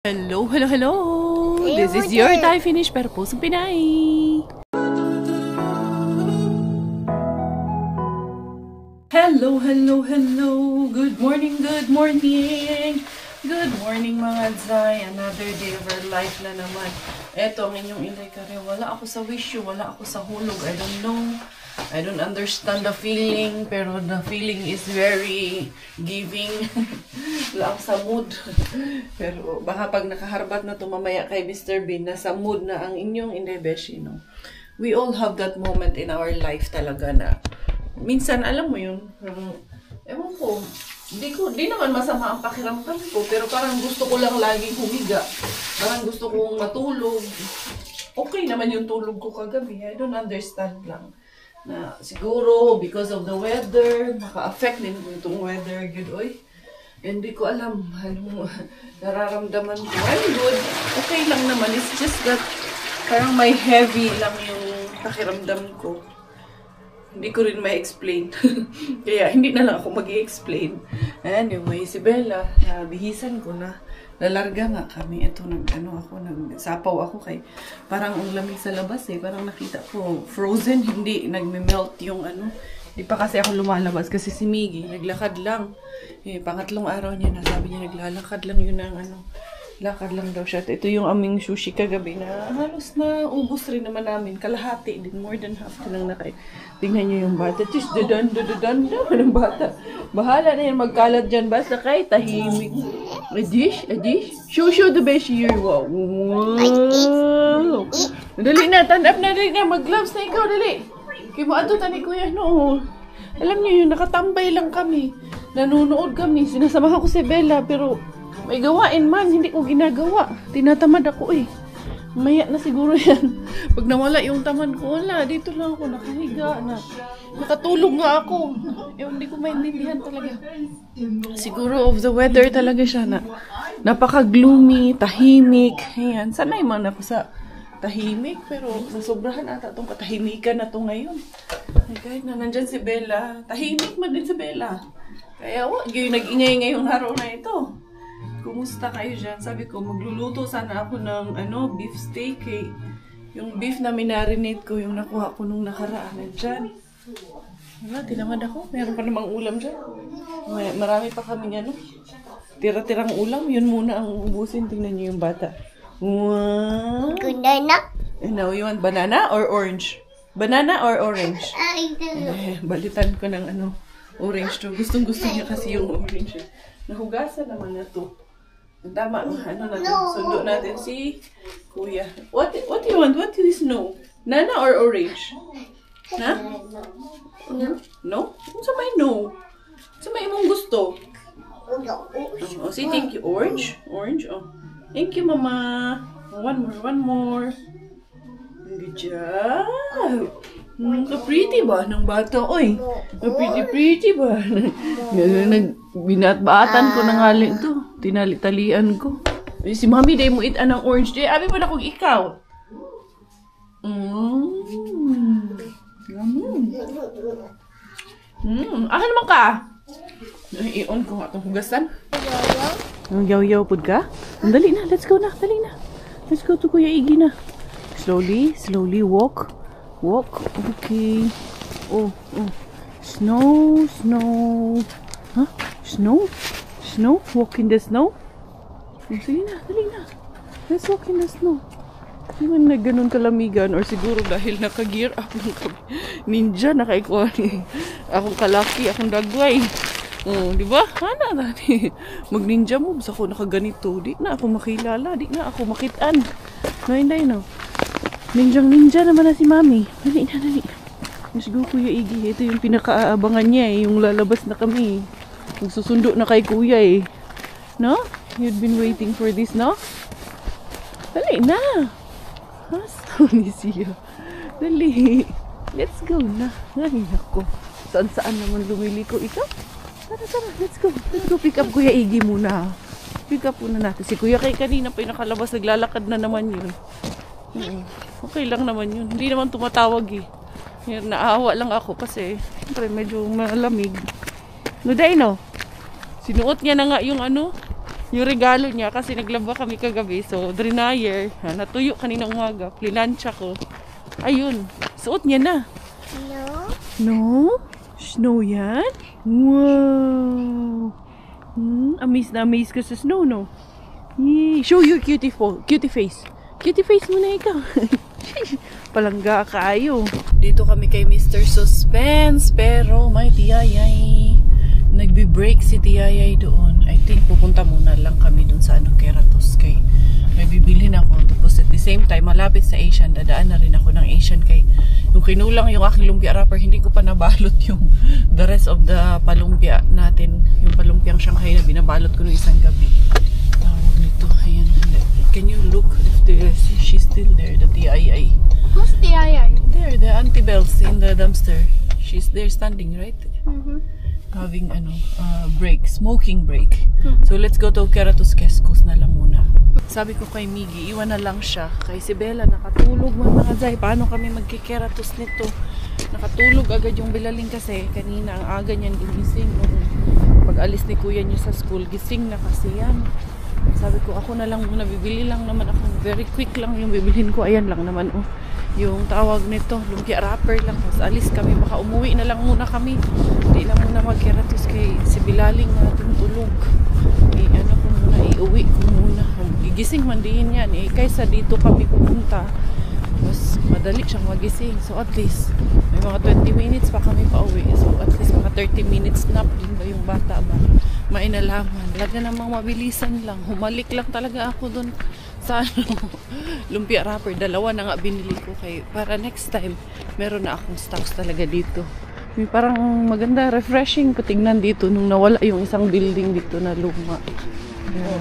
Hello, hello, hello! This is your Thai finish pero pusong Pinay! Hello, hello, hello! Good morning, good morning! Good morning mga Zay! Another day of our life na naman. Eto ang inyong Inday Kare. Wala ako sa wish you, wala ako sa hulog. I don't know. I don't understand the feeling, pero the feeling is very giving. Wala ako sa mood. Pero baka pag nakaharbat na ito mamaya kay Mr. Bean, nasa mood na ang inyong Inday Beshi, no? We all have that moment in our life talaga na minsan, alam mo yun, ewan ko, di naman masama ang pakiramdam ko, pero parang gusto ko lang laging humiga. Parang gusto kong matulog. Okay naman yung tulog ko kagabi. I don't understand lang. Na siguro because of the weather, maka-affect din ko itong weather, good oy. Hindi ko alam anong nararamdaman ko. I'm good. Okay lang naman. It's just that parang may heavy lang yung pakiramdam ko. Hindi ko rin ma-explain. Kaya hindi na lang ako mag-i-explain. Anyway, si Bella, bihisan ko na. Lalarga nga kami. Ito, nagsapaw ako kay parang ang lamig sa labas eh. Parang nakita ko frozen, hindi nagme-melt yung ano. Hindi pa kasi ako lumalabas kasi si Miggy, naglakad lang. Eh, pangatlong araw niya na, sabi niya naglalakad lang yun ng ano. Lakad lang daw siya. Ito yung aming sushi kagabi na halos na ubos rin naman namin. Kalahati din. More than half ko lang nakay. Tingnan niyo yung bata. Tis, dadan ng bata. Bahala na yan magkalat dyan. Basta kay tahimik. A dish? Show the best year. Wow. Dali na. Tandap na rin na. Mag-gloves na ikaw. Dali. Kaya mo ato tani kuya. No. Alam niyo yun. Nakatambay lang kami. Nanonood kami. Sinasamahan ko si Bella. Pero may gawain man, hindi ko ginagawa. Tinatamad ako eh. Maya na siguro yan. Pag nawala yung tamad ko, wala. Dito lang ako nakahiga na. Nakatulog nga ako. Hindi ko maintindihan talaga. Siguro of the weather talaga siya na. Napaka-gloomy, tahimik. Ayan, sanay man ako sa tahimik. Pero nasobrahan ata itong katahimikan na to ngayon. Ay, kahit na nandyan si Bella, tahimik man din si Bella. Kaya wag yung nag-ingay ngayong araw na ito. Kumusta kayo dyan? Sabi ko, magluluto sana ako ng beef steak eh. Yung beef na minarinate ko, yung nakuha ko nung nakaraan. Dyan. Wala, tinamad ako. Meron pa namang ulam dyan. Marami pa kaming tira-tirang ulam. Yun muna ang ubusin. Tingnan niyo yung bata. Wow! Banana? Now, you want banana or orange? Banana or orange? Balitan ko ng orange to. Gustong-gusto niya kasi yung orange. Nahugasan naman na to. Tama, sundo natin si Kuya. What do you want? What do you know? Nana or orange? Na? No? Sa may no? Sa may imong gusto? Say thank you. Orange? Orange? Oh. Thank you, Mama. One more. Good job. Ka-pretty ba ng bata? Oy, ka-pretty ba? Binat-baatan ko ng halin to. Tinali-talian ko. Si Mami, day mo eat anang orange day. Abi pa na kong ikaw. Ahan naman ka? I-on ko nga itong hugasan. Yaw-yaw pud ka? Dali na, let's go na. Dali na. Let's go to Kuya Iggy na. Slowly walk. Okay. Oh. Snow. Huh? Snow? Walk in the snow? Sige na, dali na. Let's walk in the snow. Hindi man na ganun kalamigan or siguro dahil naka-gear up ng ninja, nakaikuha ni akong kalaki, akong dagway. Di ba? Hana dati. Mag-ninja moves ako nakaganito. Di na ako makilala. Di na ako makitaan. No. Ninja naman na si Mami. Dali na. Let's go, Kuya Iggy. Ito yung pinakaabangan niya eh. Yung lalabas na kami. Magsusundo na kay Kuya eh. No? You've been waiting for this, no? Dali na. Hasto ni siya. Dali. Let's go na. Ay, ako. Saan naman lumiliko ikaw? Tara. Let's go pick up Kuya Iggy muna. Pick up muna natin. Si Kuya kay kanina pa yung nakalabas. Naglalakad na naman yun. Okay lang naman yun. Hindi naman tumatawag eh. Naawa lang ako kasi medyo malamig. Nuday no? Sinuot niya na nga yung Yung regalo niya kasi naglaba kami kagabi. So, dryer. Natuyo kanina umaga. Plinansya ko. Ayun. Suot niya na. No. No? Snow yan? Wow! Amaze na amaze ka sa snow, no? Yay. Show your cutie face. Cutie face muna ikaw. Palangga kayo. Dito kami kay Mr. Suspense. Pero may tiyayay. Nagbe-break si tiyayay doon. I think pupunta muna lang kami doon sa Keratos kay may bibilhin ako. Tapos at the same time, malapit sa Asian, dadaan na rin ako ng Asian kay yung kinulang yung aking lumpia wrapper, hindi ko pa nabalot yung the rest of the palumpia natin. Yung palumpiang Shanghai na binabalot ko nung isang gabi. Tawag nito. Ayan. Can you look if she's still there, the TII? Who's the II? There, the Auntie Bells in the dumpster. She's there standing, right? Having break, smoking break. So let's go to Keratos Keskus na lang muna. Sabi ko kay Miggy, iwan na lang siya. Kay si Bella, nakatulog mga Zay. Paano kami magkikeratos nito? Nakatulog agad yung Bilaling kasi kanina ang aga niyan gumising. Pag-alis ni kuya niya sa school, gising na kasi yan. Sabi ko, ako na lang muna, bibili lang naman ako. Very quick lang yung bibilhin ko. Ayan lang naman, oh. Yung tawag nito, lumpia wrapper lang. Tapos alis kami, baka umuwi na lang muna kami. Hindi na muna magkeratos kay si Bilaling natin tulog. Ano ko muna, iuwi ko muna. Gigising man din yan eh. Kaysa dito kami pumunta, mas madali siyang magising. So at least, may mga 20 minutes pa kami pa uwi. So at least mga 30 minutes nap din ba yung bata ba? Mainalaman. Talaga namang mabilisan lang. Humalik lang talaga ako dun sa lumpia wrapper. Dalawa na nga binili ko kay para next time meron na akong stocks talaga dito. May parang maganda, refreshing ko tingnan dito nung nawala yung isang building dito na luma.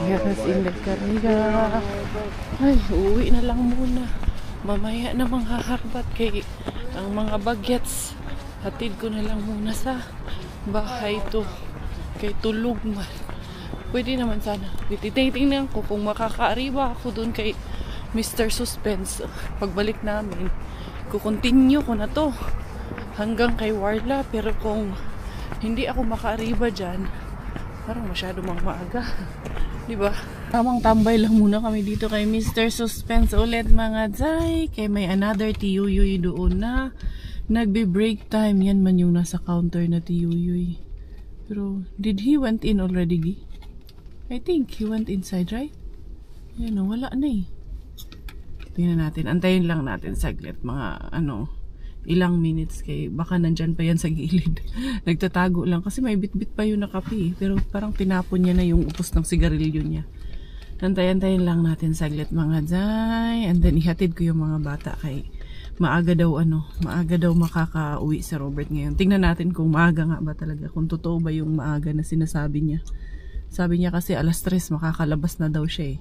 Yes, in the Carriga. Ay, uwi na lang muna. Mamaya na manghaharbat kay ang mga bagets. Hatid ko na lang muna sa bahay to. Kay tulog man. Pwede naman sana. Titingnan ko kung makakaariba ako dun kay Mr. Suspense. Pagbalik namin, kukontinue ko na to hanggang kay Warla. Pero kung hindi ako makaariba dyan, parang masyado mang maaga. Diba? Tamang tambay lang muna kami dito kay Mr. Suspense ulit mga Zay. Kay may another tiyuyuy doon na nagbe-break time. Yan man yung nasa counter na tiyuyuy. Pero did he went in already, Gi? I think he went inside, right? Yan o, wala na eh. Tingnan natin. Antayin lang natin saglit. Mga ilang minutes kay baka nandyan pa yan sa gilid. Nagtatago lang kasi may bit-bit pa yun na kape. Pero parang tinapon niya na yung upos ng sigarilyo niya. Antayin lang natin saglit mga Zay. And then ihatid ko yung mga bata kay maaga daw makaka-uwi si Robert ngayon. Tingnan natin kung maaga nga ba talaga. Kung totoo ba yung maaga na sinasabi niya. Sabi niya kasi alas 3 makakalabas na daw siya eh.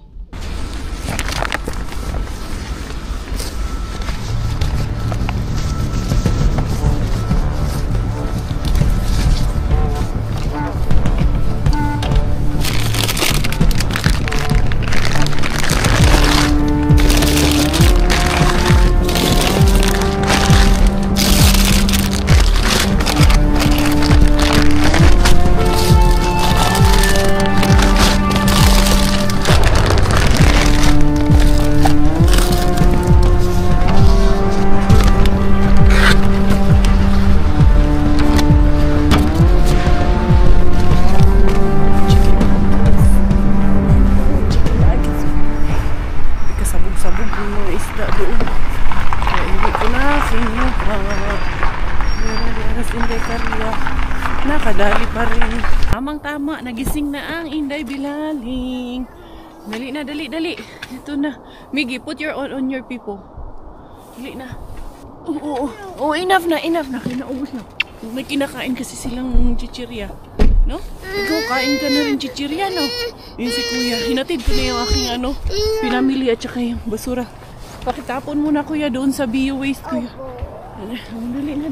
Nakadali pa rin. Tamang-tama, nagising na ang Inday Bilaling. Dali na, dali. Ito na. Miggy, put your on your pipo. Dali na. Oo, enough na. Kinaubos na. May kinakain kasi silang chichirya. No? Ikaw, kain ka na rin chichirya, no? Yun si kuya. Hinatid ko na yung aking pinamili at saka yung basura. Pakitapon muna kuya doon sa bio waste kuya. Dali na.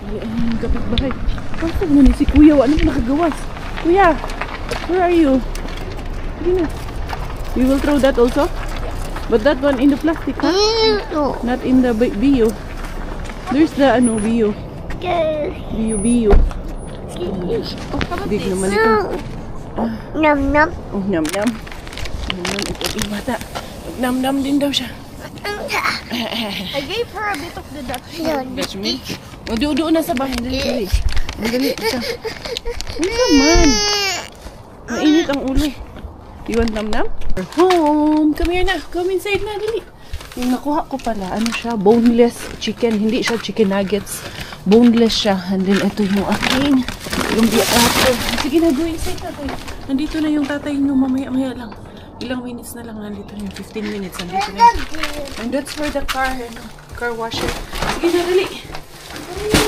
Ang kapitbahay. Pasok mo ni si kuya. Ano nakagawas? Kuya, where are you? Sige na. You will throw that also? But that one in the plastic, huh? No. Not in the bio. There's the bio. Bio. Big naman ito. Nom nom. Oh, nam-nam. Nam-nam, ito yung bata. Nam-nam din daw siya. I gave her a bit of the That's me. O, doon na sa bahay. Dali. Dali. Ito. Uy, naman. Mainit ang ulo. You want nam-nam? We're home. Come here na. Come inside na. Dali. Yung nakuha ko pala, ano siya? Boneless chicken. Hindi siya chicken nuggets. Boneless siya. And then, ito yung aking lumpia apple. Sige na, go inside na tayo. Nandito na yung tatay nyo. Mamaya-maya lang. Ilang minutes na lang. Nandito na yung 15 minutes. Nandito na yun. And that's for the car. Car washer. Sige na, dali.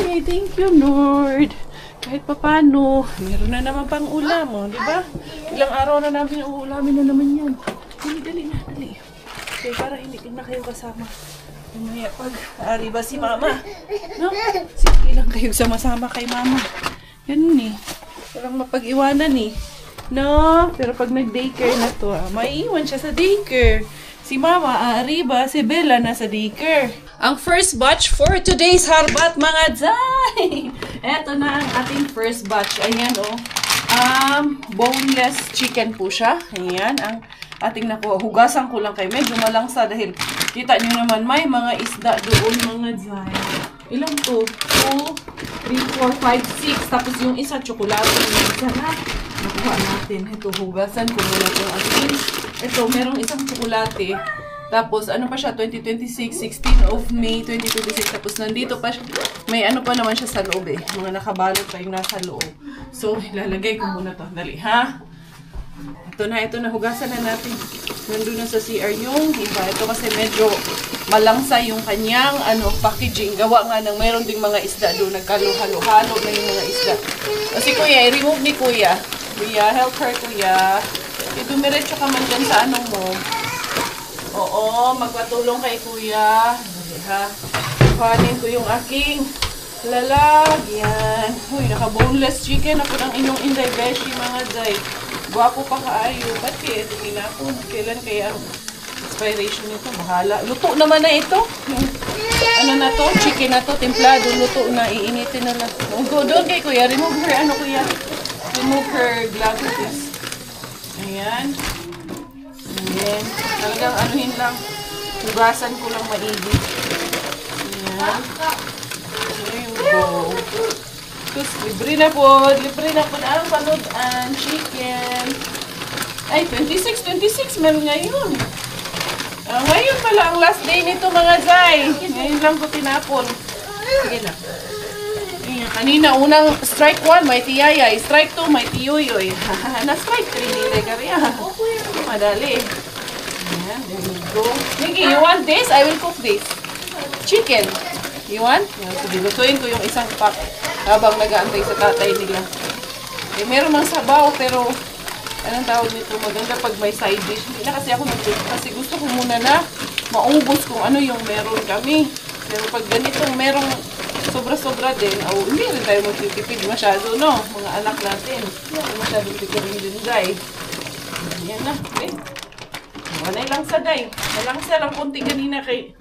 Ay, thank you, Lord. Kahit papano, meron na naman pang ulam, oh, di ba? Ilang araw na namin uulamin na naman yan. Dali na, dali. Okay, para hindi na kayo kasama. Mamaya pag ari ba si Mama? No? Sige lang kayo sama-sama kay Mama. Ganun eh. Walang mapag-iwanan eh. No? Pero pag nag-daycare na to, maiiwan siya sa daycare. Si Mama, ari ba? Si Bella nasa daycare. Ang first batch for today's harbat, mga Zay! Eto na ang ating first batch. Ayan, oh. Boneless chicken po siya. Ayan, ang ating nakuha. Hugasan ko lang kayo. Medyo malangsa dahil kita nyo naman may mga isda doon, mga Zay. Ilang to? 2, 3, 4, 5, 6. Tapos yung isa, tsokolate. Yung isa na. Nakuha natin. Ito, hugasan ko muna itong ating. Ito, merong isang tsokolate. Tapos, ano pa siya? 2026, 16 of May 2026. Tapos, nandito pa siya. May ano pa naman siya sa loob eh. Mga nakabalot pa yung nasa loob. So, ilalagay ko muna to. Dali, ha? Ito na. Hugasan na natin. Nandun na sa CR yung iba. Ito kasi medyo malangsa yung kanyang packaging. Gawa nga ng mayroon ding mga isda doon. Nagkalo-halo-halo na yung mga isda. Kasi kuya, i-remove ni kuya. Kuya, help her kuya. Dumiretso ka man dyan sa anong mo. Oo, magpatulong kay kuya. Dali ha. Kuhanin ko yung aking lalagyan. Uy, naka-boneless chicken. Ako ng inyong Inday Beshi, mga Zay. Gwapo pa kaayo. Ba't kaya ito tinapon? Kailan kaya ang expiration nito? Bahala. Luto naman na ito. Ano na to? Chicken na to. Templado. Luto na. Iinitin na lang. Go doon kay kuya. Remove her. Ano kuya? Remove her glasses. Ayan. Ayan. Talagang anuhin lang. Hugasan ko lang maigi. Ayan. There you go. Tapos, libre na po na ang panudan. Chicken. Ay, 26. Meron ngayon. Ngayon pala ang last day nito, mga Zay. Ngayon lang ko tinapon. Sige na. Ayan. Kanina, unang strike 1, may tiyayay. Strike 2, may tiyuyoy. Na-strike 3, nilay ka rin. Madali. Ayan, there you go. Nikki, you want this? I will cook this. Chicken. You want? Sige, lutuin ko yung isang pack habang nag-aantay sa tatay nila. Eh, meron mang sabaw, pero anong tawag nito? Maganda pag may side dish. Hindi na kasi ako nag-cook kasi gusto ko muna na maubos kung ano yung meron kami. Pero pag ganitong merong sobra-sobra din, hindi rin tayo magtitipid masyado, no? Mga anak natin. Hindi masyadong tikirin din, Day. Yan na. Okay. Wanay lang sa Day. Malangsa lang konti kanina kay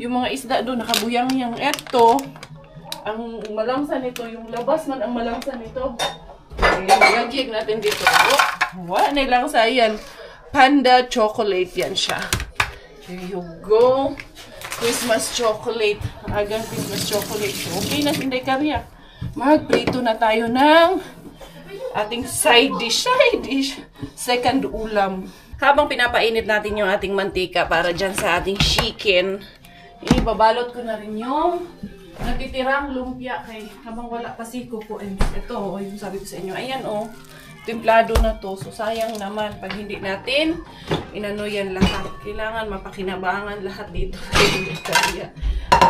yung mga isda doon, nakabuyang-yang. Eto, ang malangsa nito, yung labas man ang malangsa nito. Okay, magagig natin dito. Wanay lang sa yan. Panda chocolate yan siya. There you go. Christmas chocolate. Agang Christmas chocolate. Okay na, Inday Karya. Magprito na tayo ng ating side dish. Second ulam. Habang pinapainit natin yung ating mantika para dyan sa ating chicken, ibabalot ko na rin yung natitirang lumpia kay habang wala pa si Kuko. Ito, yung sabi ko sa inyo. Ayan, templado na to. So, sayang naman pag hindi natin inano yan lahat. Kailangan mapakinabangan lahat dito.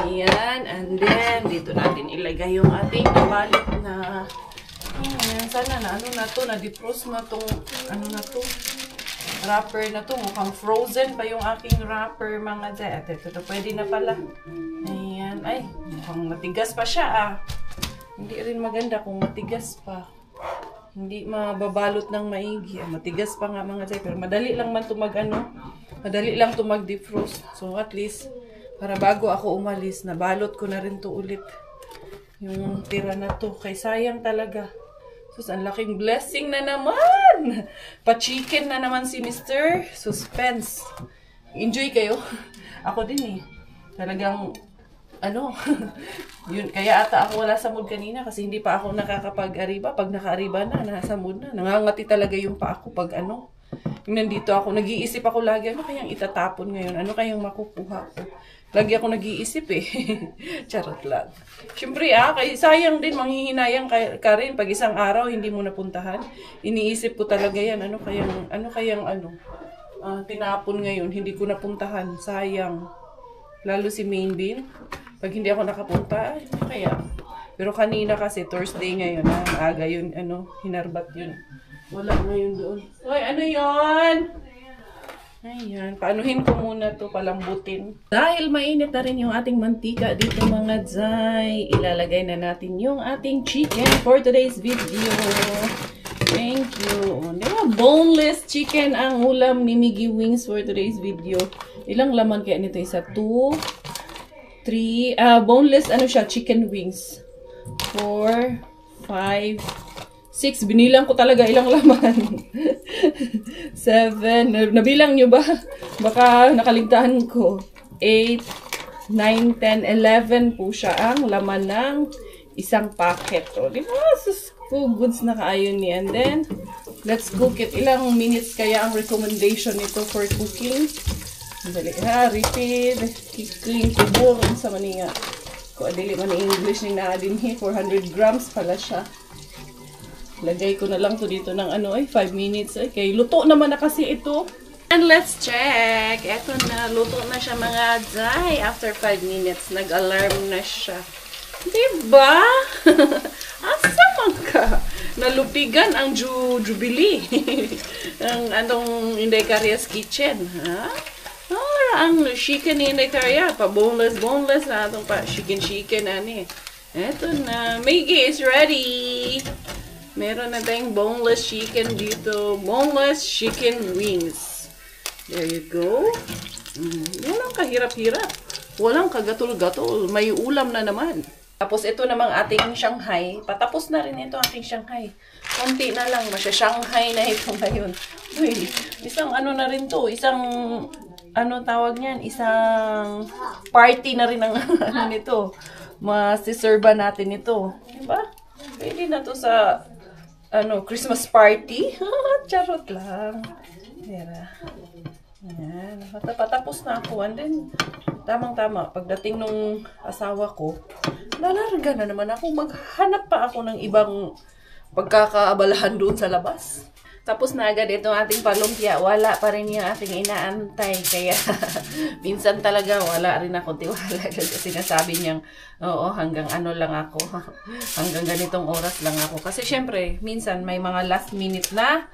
Ayan. And then, dito natin ilagay yung ating nabalot na ayan, sana na na-defrost na tong wrapper na to. Mukhang frozen pa yung aking wrapper, mga Zay. At ito, pwede na pala. Ayan. Ay, mukhang matigas pa siya, Hindi rin maganda kung matigas pa. Hindi mababalot ng maigi. Matigas pa nga, mga Zay. Pero madali lang man to madali lang to mag-defrost. So, at least, para bago ako umalis, nabalot ko na rin to ulit. Yung tira na to. Kay sayang talaga. So, ang laking blessing na naman. naman. Pa-chicken na naman si Mr. Suspense. Enjoy kayo? Ako din eh. Talagang, ano, yun, kaya ata ako wala sa mood kanina kasi hindi pa ako nakakapag-ariba. Pag naka-ariba na, nasa mood na. Nangangati talaga yung pa ako pag ano. Yung nandito ako, nag-iisip ako lagi, ano kayang itatapon ngayon? Ano kayang makukuha ko? Lagi ako nag-iisip eh. Charot lang. Siyempre kaya sayang din, manghihinayang ka rin pag isang araw hindi mo napuntahan. Iniisip ko talaga yan, ano kayang tinapon ngayon, hindi ko napuntahan. Sayang. Lalo si Main Bean. Pag hindi ako nakapunta, ano kaya? Pero kanina kasi, Thursday ngayon, aga yun, hinarbat yun. Wala ngayon doon. Hoy, ano yun? Ayan, paanuhin ko muna to, palambutin. Dahil mainit na rin yung ating mantika dito mga Zay, ilalagay na natin yung ating chicken for today's video. Thank you. Diba, boneless chicken ang ulam ni Miggy Wings for today's video. Ilang laman kaya nito? Isa, 2, 3, boneless, chicken wings. 4, 5, 6. Binilang ko talaga ilang laman. 7. Nabilang nyo ba? Baka nakaligtaan ko. 8, 9, 10, 11 po siya ang laman ng isang packet. O, di ba? Goods na kaayon niya. And then, let's cook it. Ilang minutes kaya ang recommendation nito for cooking? Dali ha, repeat. Clean tubong sa maniya. Kung adili man English ni na din 400 grams pala siya. Lagay ko na lang to dito ng 5 minutes. Okay, luto naman na kasi ito. And let's check. Eto na, luto na siya mga Zay. After 5 minutes, nag-alarm na siya. Diba? Asa man ka? Nalupigan ang Jubilee. ang Inday Caria's kitchen. Ha? Ang chicken ni Inday Caria. Boneless na itong chicken ani. Eto na. Miggy is ready. Meron na tayong boneless chicken dito. Boneless chicken wings. There you go. Walang kahirap-hirap. Walang kagatul-gatul. May ulam na naman. Tapos ito namang ating Shanghai. Patapos na rin ito ating Shanghai. Konti na lang. Masya-Shanghai na ito ngayon. Uy, isang na rin to. Isang, tawag niyan? Isang party na rin ang nito. Masiserba natin ito. Diba? Pwede na to sa Christmas party. Charot lang. Tira. Ayan. Patapos na ako. And then, tamang-tama. Pagdating nung asawa ko, lalarga na naman ako. Maghanap pa ako ng ibang pagkakaabalahan doon sa labas. Tapos na agad itong ating palumpia. Wala pa rin yung ating inaantay. Kaya, minsan talaga wala rin ako tiwala. Kasi sinasabi niyang, oo, hanggang lang ako. Hanggang ganitong oras lang ako. Kasi syempre, minsan may mga last minute na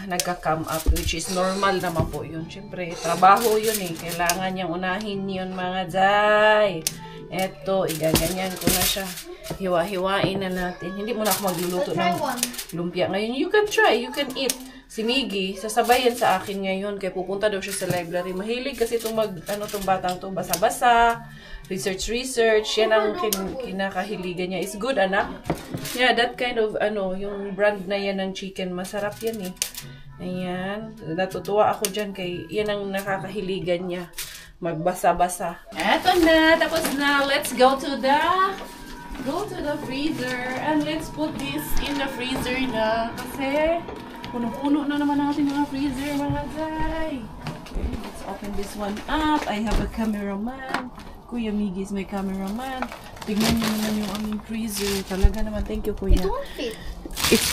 nagka-come up, which is normal naman po yun. Syempre, trabaho yun eh. Kailangan niyang unahin yun mga Zay. Eto, igaganyan ko na siya. Hiwa-hiwain na natin. Hindi mo na ako magluluto ng lumpia ngayon. You can try, you can eat. Si Miggy, sasabayan sa akin ngayon. Kaya pupunta daw siya sa library. Mahilig kasi itong tong batang to, basa-basa. Research. Yan ang kinakahiligan niya. It's good, anak. Yeah, that kind of, yung brand na yan ng chicken. Masarap yan eh. Ayan. Natutuwa ako dyan kay yan ang nakakahiligan niya. Magbasa-basa. Eto na. Tapos na. Let's go to the freezer. And let's put this in the freezer na. Kasi, puno-puno na naman natin mga freezer, mga Zay. Okay, let's open this one up. I have a cameraman. Kuya Miggy is my cameraman. Tignan niyo naman yung aming freezer. Talaga naman. Thank you, Kuya. It won't fit.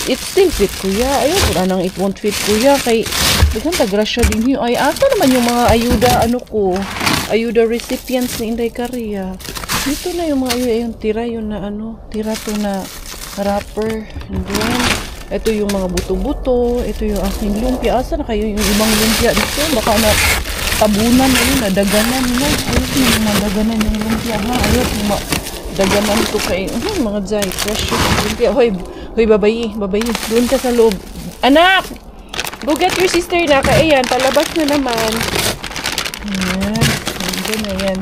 It still fit, Kuya. Ayun, kung anong it won't fit, Kuya. Kay, bigyan tagrasya din yun. Ay, asa naman yung mga ayuda, ayuda recipients ni Inday Caria. Dito na yung mga ayuda, yung tira, yun na tira to na wrapper. And then, ito yung mga buto-buto. Ito yung aking lumpia. Asa na kayo yung ibang lumpia dito? Baka na tabunan na yun, nadaganan na. Ayos yung mga daganan yung lumpia, ha? Ayos yung daganan ito kay, mga Zay, fresh yung lumpia. Hoy, babayi. Doon ka sa loob. Anak! Go get your sister na. Kaya yan, palabas na naman. Ayan. Ayan na yan.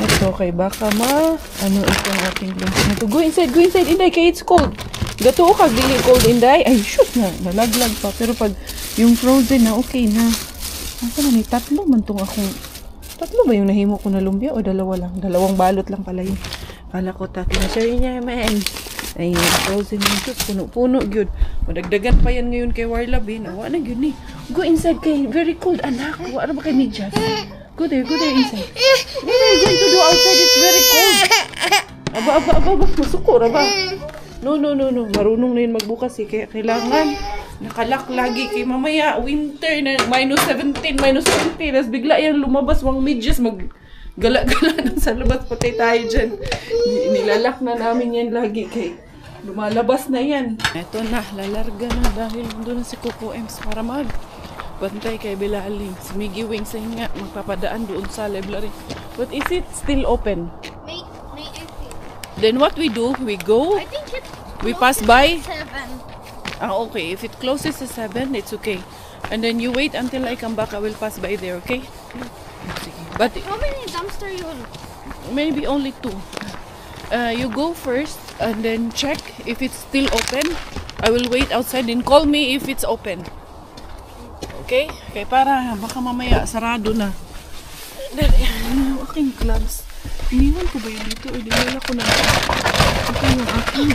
Ito, kay baka itong ating lumpia. Go inside, Inday, kaya it's cold. Gato ka, dili cold inday. Ay, shoot na. Nalaglag pa. Pero pag yung frozen na, okay na. Asa man eh, tatlo man tong akong... Tatlo ba yung nahimo ko na lumpia o dalawa lang? Dalawang balot lang pala yun. Kala ko tatlo na siya niya, man. Ay, frozen yung shoot. Puno-puno, yun. Madagdagan pa yan ngayon kay Warlabin. Awa na yun eh. Go inside kay very cold, anak. Awa na ba kay medyas? Go there inside. What are you going to do outside? It's very cold. Aba. Masuko, aba. No. Marunong na yun magbukas eh. Kaya kailangan nakalak lagi kay mamaya. Winter na -17. Tapos bigla yan lumabas mga medyas. Gala-gala na sa labas. Patay tayo dyan. Nilalak na namin yan lagi kay lumalabas na yan. Eto na. Lalarga na dahil doon na si Coco Ems para bantay kay Bilaling. Si Miggy Wings ay nga magpapadaan doon sa library. But is it still open? May Then what we do, we go, I think it we pass by. 7. Okay. If it closes at 7, it's okay. And then you wait until I come back. I will pass by there, okay? But How many dumpster you want? maybe only 2. You go first and then check if it's still open. I will wait outside and call me if it's open. Okay? Okay, para baka mamaya sarado na. Then, yung aking gloves. Iniwan ko ba yun dito? O dinala ko na. Ito yung aking,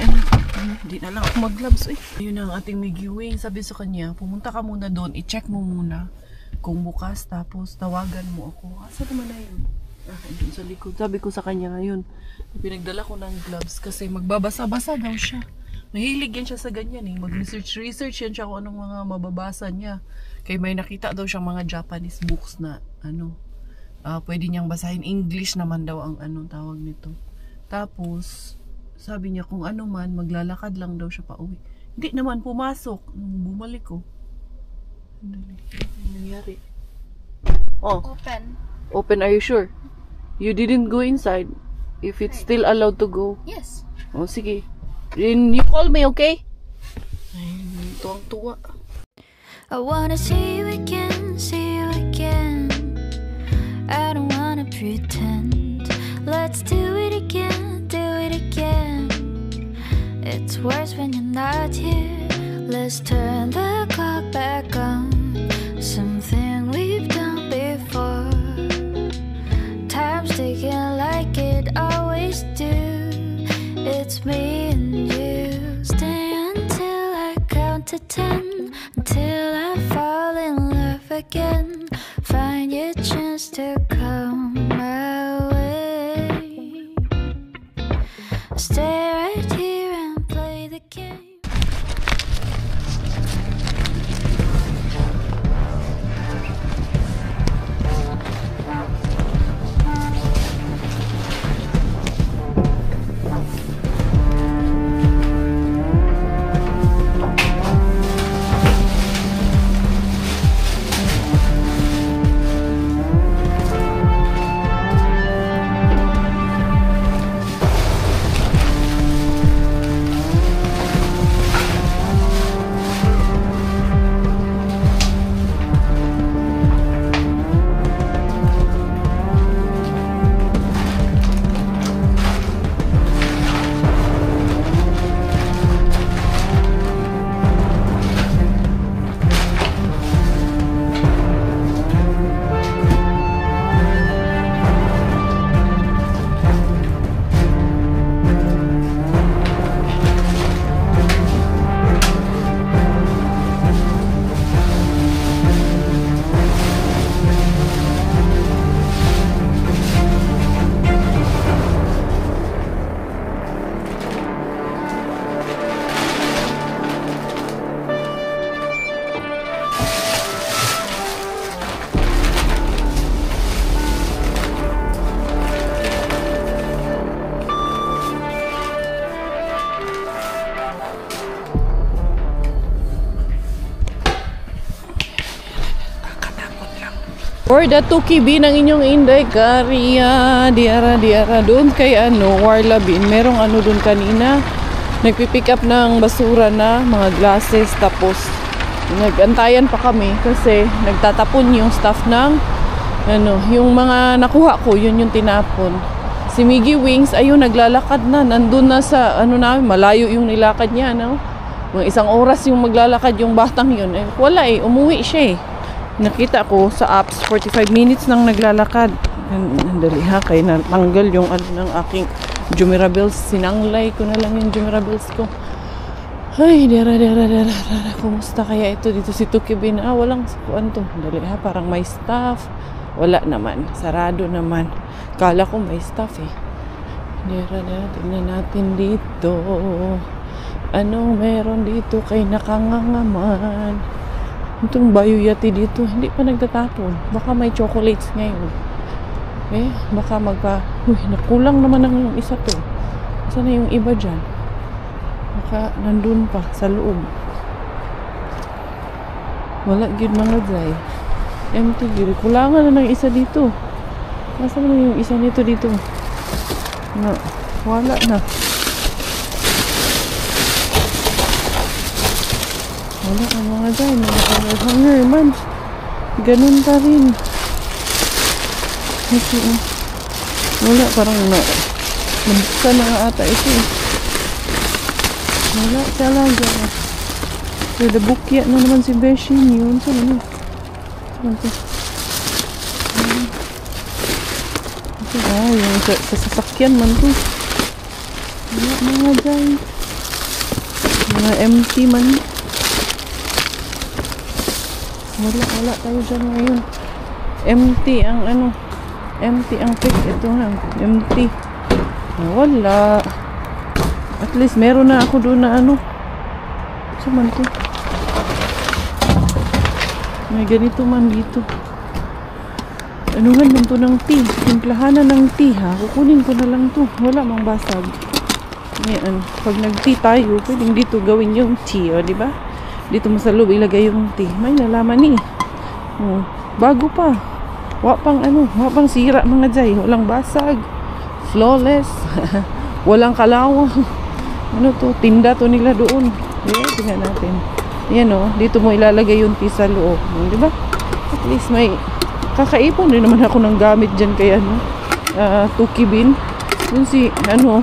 hindi na lang ako mag-gloves. Yun ang ating Miggy Wing. Sabi sa kanya, pumunta ka muna doon, i-check mo muna kung bukas, tapos tawagan mo ako. Asa naman na yun? Doon sa likod. Sabi ko sa kanya ngayon, pinagdala ko ng gloves kasi magbabasa-basa daw siya. Mahilig yan siya sa ganyan eh. Mag-research yan siya kung anong mga mababasa niya. Kaya may nakita daw siyang mga Japanese books na pwede niyang basahin. English naman daw ang tawag nito. Tapos, sabi niya kung ano man, maglalakad lang daw siya pa uwi. Hindi naman pumasok. Nung bumalik ko. Ano nangyari? Oh. Open, are you sure? You didn't go inside. If it's still allowed to go. Yes. Oh, sige. Then you call me, okay? Ay, tuwang-tuwa. I wanna see you again, I don't wanna pretend. Let's do it again, It's worse when you're not here. Let's turn the clock back on. Something we've done before. Time's ticking like it always do. It's me and you. Stay until I count to 10. Until I fall in love again. Find your chance to come my way. Stay right here and play the game. For the tukibi ng inyong Inday Kariya, diara. Doon kay Warlabin. Merong doon kanina. Nagpipick up ng basura na, mga glasses. Tapos, nagantayan pa kami kasi nagtatapon yung staff ng, yung mga nakuha ko, yun yung tinapon. Si Miggy Wings, ayun, naglalakad na. Nandun na sa, ano namin, malayo yung nilakad niya, no? Mga 1 oras yung maglalakad yung batang yun. Eh, wala eh, umuwi siya eh. Nakita ko sa apps, 45 minutes nang naglalakad. Nandali ha, kaya natanggal yung ano ng aking Jumirables. Sinanglay ko na lang yung Jumirables ko. Ay, dera. Kumusta kaya ito dito si Tukibin? Ah, walang kuan to. Dali ha, parang may staff. Wala naman, sarado naman. Kala ko may staff eh. Dera, tingnan natin dito. Anong meron dito kay nakangangaman? Itong Bayoyati dito, hindi pa nagtatapon. Baka may chocolates ngayon. Eh, baka uy, nakulang naman ang isa to. Saan na yung iba dyan? Baka nandun pa, sa loob. Wala gid mga zay. Empty gid. Kulangan na ng isa dito. Nasaan na yung isa nito dito? Na, wala na. Wala ang mga zay. Hunger man. Ganun pa rin. Kasi, wala, parang nabuksan na nga ata ito eh. Wala talaga. Kada bukya na naman si Beshin yun. Saan ano? Saan ito? Yung sa sasakyan man to. Wala mga dyan. Mga empty man. Wala tayo dyan ngayon. Empty ang ano. Empty ang pick. Ito nga. Empty. Wala. At least meron na ako doon na ano. Saan man to? May ganito man dito. Anuhan lang to ng tea. Timplahanan ng tea ha. Kukunin ko na lang to. Wala mang basag. Ngayon, pag nag-tea tayo, pwedeng dito gawin yung tea, o diba? Dito mo sa loob ilagay yung tea. May nalaman eh. Oh, bago pa. Wa pang sira mga jay. Walang basag. Flawless. Walang kalawang. Ano to? Tinda to nila doon. Yeah, tingnan natin. Yan o. Dito mo ilalagay yung tea sa loob. Diba? At least may kakaipon rin naman ako ng gamit dyan kay ano. Tukibin. Yun si ano.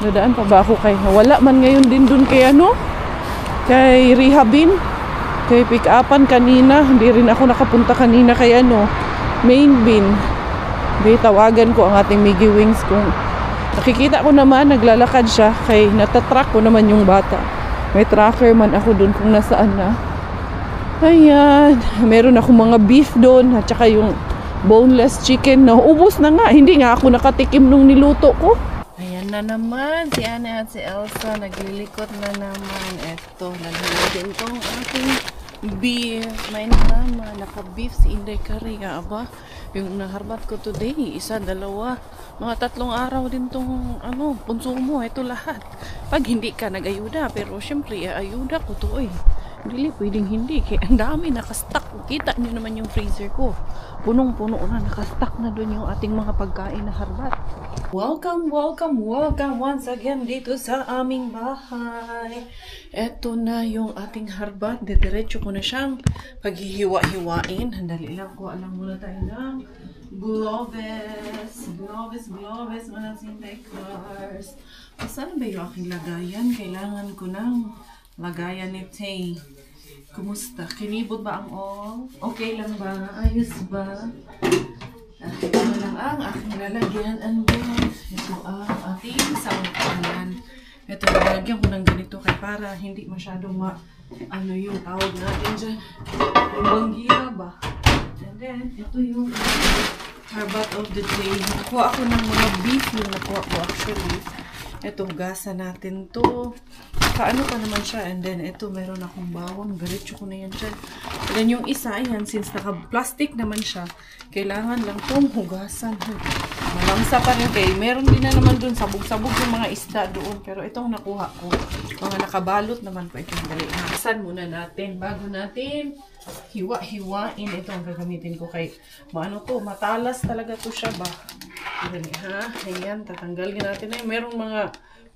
Nadaan pa ba ako kay wala man ngayon din dun kay ano. Kay Rehabin. Kay pick-upan kanina. Hindi rin ako nakapunta kanina kay ano. Main bin. Tawagan ko ang ating Miggy Wings kung nakikita ko naman naglalakad siya kay natatrack ko naman yung bata. May tracker man ako dun kung nasaan na. Ayan, meron ako mga beef doon at saka yung boneless chicken na ubos na nga. Hindi nga ako nakatikim nung niluto ko. Ayan na naman si Ana at si Elsa naglilikot na naman. Eto, nalilagin tong ating beef. May naman, naka-beef si Inday Kariga. Aba, yung naharbat ko today, 1, 2, mga 3 araw din tong ano, konsumo. Ito lahat. Pag hindi ka nag-ayuda, pero syempre, ayuda ko to eh. Hindi, pwedeng hindi. Kaya ang dami nakastock. Kita nyo naman yung freezer ko. Punong-puno na. Nakastock na dun yung ating mga pagkain na harbat. Welcome once again dito sa aming bahay. Eto na yung ating harbat. Diretso ko na siyang paghihiwa-hiwain. Handali lang ko. Alam muna tayo ng gloves. Gloves. Mga Sinday cars. Saan ba yung aking lagayan? Kailangan ko ng lagayan ni Tay. Kumusta? Kinibot ba ang all? Okay lang ba? Ayos ba? Ito na lang ang aking lalagyan. And then, ito ang ating sangkalan. Ito, lalagyan ko ng ganito kaya para hindi masyadong ano yung tawag natin dyan. Yung banggira ba? And then, ito yung harbat of the day. Nakuha ako ng mga beef yung nakuha ko actually. Ito, gasa natin to. Kaano pa naman siya. And then, ito, meron akong bawang. Diretso ko na yan dyan. And then, yung isa, yan, since naka-plastic naman siya, kailangan lang itong hugasan. Malangsa pa rin kay. Meron din na naman dun, sabog-sabog yung mga isda doon. Pero itong nakuha ko, mga nakabalot naman po itong dali. Hugasan muna natin. Bago natin hiwa-hiwain. Ito ang gagamitin ko kay, maano to, matalas talaga to siya ba? Dali, ha? Ayan, tatanggalin natin na. Merong mga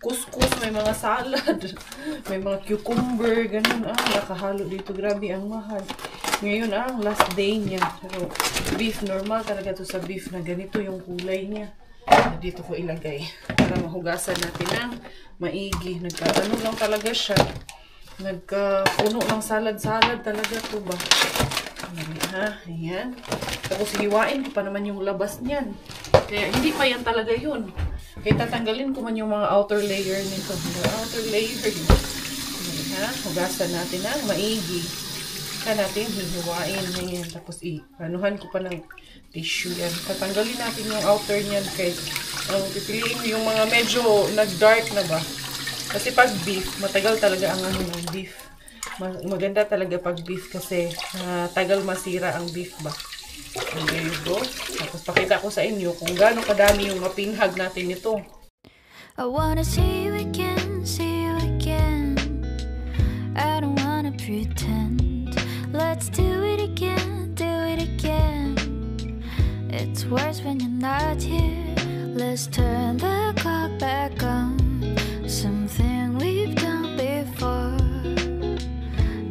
kuskus, may mga salad, may mga cucumber, ganun. Nakahalo dito. Grabe, ang mahal. Ngayon, last day niya. Pero, beef, normal talaga to sa beef na ganito yung kulay niya. Dito ko ilagay para mahugasan natin ng maigi. Nagkaano lang talaga siya. Nagkapuno ng salad-salad talaga to ba. Ayan. Tapos hiwain ko pa naman yung labas niyan. Kaya hindi pa yan talaga yun. Kaya tatanggalin ko man yung mga outer layer nito. The outer layer. Hugasan natin ng maigi. Saka natin hihiwain. Ayan. Tapos anuhan ko pa ng tissue yan. Tatanggalin natin yung outer niyan kay pipiliin mo yung mga medyo nag-dark na ba. Kasi pag beef, matagal talaga ang ano ng beef. Maganda talaga pag beef kasi tagal masira ang beef ba. And there you go. Tapos pakita ko sa inyo kung gaano kadami yung mapinhag natin ito. I wanna see you again, see you again. I don't wanna pretend. Let's do it again, do it again. It's worse when you're not here. Let's turn the clock back on. Something we've done before.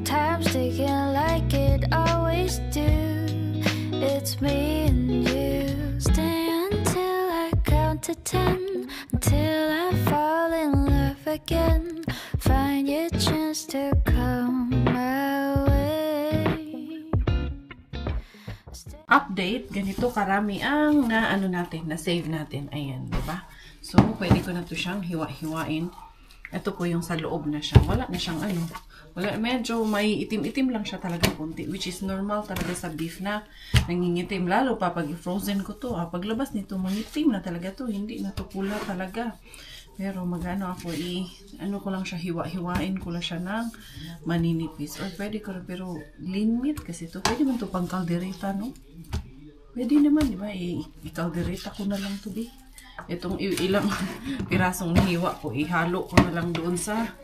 Time's ticking like it always do. It's me and you. Stay until I count to 10. Until I fall in love again. Find your chance to come my way. Update, ganito karami ang na-save natin. Ayan, diba? So, pwede ko na to siyang hiwa-hiwain. Ito po yung sa loob na siya. Wala na siyang medyo may itim-itim lang siya talaga konti. Which is normal talaga sa beef na nangingitim. Lalo pa pag frozen ko to. Paglabas nito, mangitim na talaga to. Hindi na to pula talaga. Pero magano ako, ko lang siya, hiwa-hiwain ko lang siya ng maninipis. Or pwede ko, pero lean meat kasi to. Pwede man to pang kaldereta, no? Pwede naman, di ba? I-kaldereta ko na lang to, di. Itong ilang pirasong hiwa ko, ihalo ko na lang doon sa,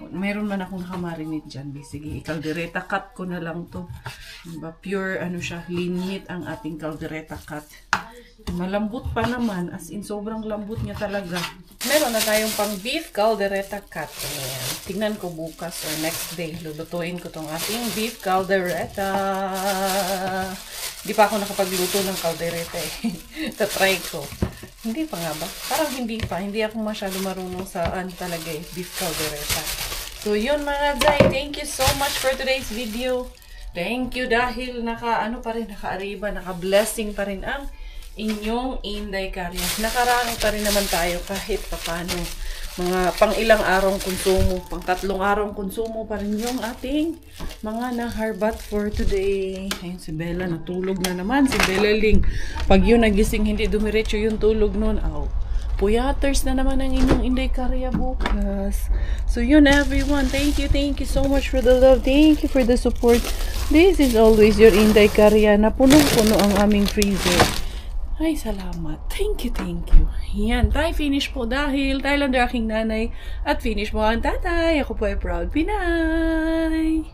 meron man akong nakamarinate dyan, sige, i-kaldereta cut ko na lang to. Diba? Pure, siya, lean meat ang ating kaldereta cut. Malambot pa naman, as in, sobrang lambot niya talaga. Meron na tayong pang beef caldereta cut. Ayan. Tingnan ko bukas or next day, lulutuin ko tong ating beef caldereta. Hindi pa ako nakapagluto ng caldereta eh. Tatry ko. Hindi pa nga ba? Parang hindi pa. Hindi ako masyado marunong sa talaga eh, beef caldereta. So yun mga Zay, thank you so much for today's video. Thank you dahil naka-arriba, naka-blessing pa rin ang inyong Inday Karya. Nakarami pa rin naman tayo kahit papano. Mga pang ilang arong konsumo, pang 3 arong konsumo pa rin yung ating mga naharbat for today. Ayun si Bella, natulog na naman. Si Bella Ling, pag yun nagising, hindi dumiretso yung tulog nun. Puyaters na naman ang inyong Inday Karya bukas. So yun everyone, thank you so much for the love. Thank you for the support. This is always your Inday Karya na punong-puno ang aming freezer. Ay, salamat. Thank you. Yan, tayo finish po dahil Thailander aking nanay at finish mo ang tatay. Ako po ay proud Pinay.